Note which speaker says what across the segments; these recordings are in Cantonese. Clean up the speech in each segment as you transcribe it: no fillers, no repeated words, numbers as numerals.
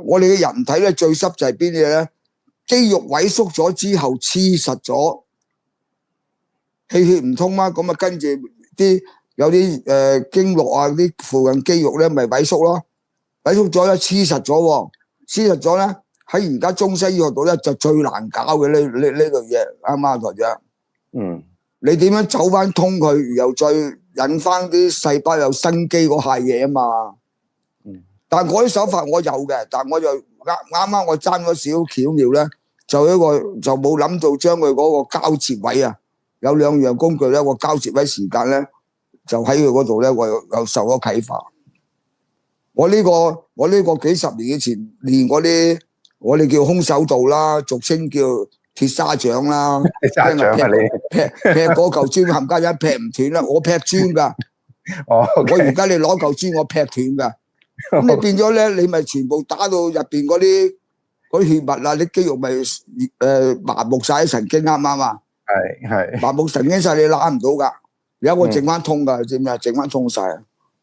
Speaker 1: 我哋嘅人體咧最濕就係邊啲嘢咧？肌肉萎縮咗之後黐實咗，氣血唔通嘛，咁啊跟住有啲經絡啊啲附近肌肉咧咪萎縮咯，萎縮咗咧黐實咗，黐實咗咧喺而家中西醫學度咧就最難搞嘅呢類嘢，啱啱台長？
Speaker 2: 嗯，
Speaker 1: 你點樣走翻通佢，又再引翻啲細胞有生機嗰下嘢啊嘛？但係嗰啲手法我有嘅，但係我就啱我爭咗少巧妙咧，就冇諗到將佢嗰個交接位啊，有兩樣工具咧，個交接位時間咧就喺佢嗰度咧，我又受咗啟發。我呢個幾十年以前練嗰啲，我哋叫空手道啦，俗稱叫鐵砂掌啦，
Speaker 2: 鐵砂掌啊你
Speaker 1: 劈嗰嚿磚冚家鏟劈唔斷啦，我劈磚噶。
Speaker 2: 哦，
Speaker 1: 我而家你攞嚿磚我劈斷噶。咁你變咗咧，你咪全部打到入邊嗰啲血脈啊，啲肌肉咪麻木晒啲神經，啱唔啱啊？
Speaker 2: 係
Speaker 1: 麻木神經晒，你拉唔到噶。有一個整翻通噶，知唔知？整翻通晒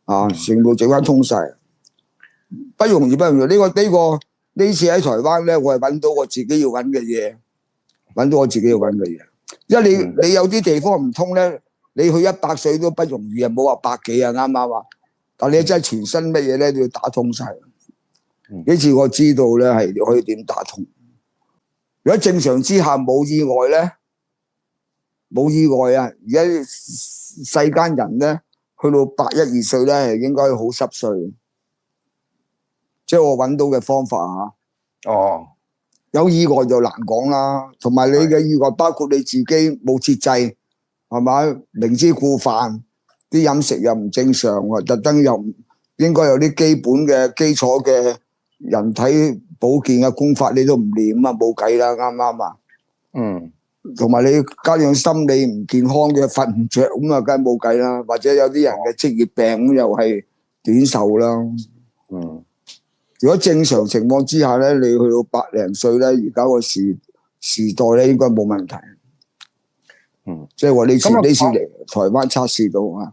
Speaker 1: 啊！全部整翻通晒，不容易，不容易。呢次喺台灣咧，我係揾到我自己要揾嘅嘢，揾到我自己要揾嘅嘢。因為你有啲地方唔通咧，你去100歲都不容易啊，冇話百幾啊，啱唔啱啊？但你真係全身乜嘢咧都要打通晒。呢次我知道咧係可以點打通。如果正常之下冇意外咧，冇意外啊！而家世間人咧去到81、2歲咧，係應該好濕碎。即係我揾到嘅方法嚇。
Speaker 2: 哦，
Speaker 1: 有意外就難講啦。同埋你嘅意外包括你自己冇節制，係咪？明知故犯。啲飲食又唔正常喎，特登又唔應該有啲基本嘅基礎嘅人體保健嘅功法，你都唔練啊，冇計啦，啱唔啱啊？
Speaker 2: 嗯，
Speaker 1: 同埋你加上心理唔健康嘅，瞓唔着咁啊，梗係冇計啦。或者有啲人嘅職業病咁又係短壽啦。
Speaker 2: 嗯，如
Speaker 1: 果正常情況之下咧，你去到百零歲咧，而家個時代咧應該冇問題。即係話呢次嚟台灣測試到啊。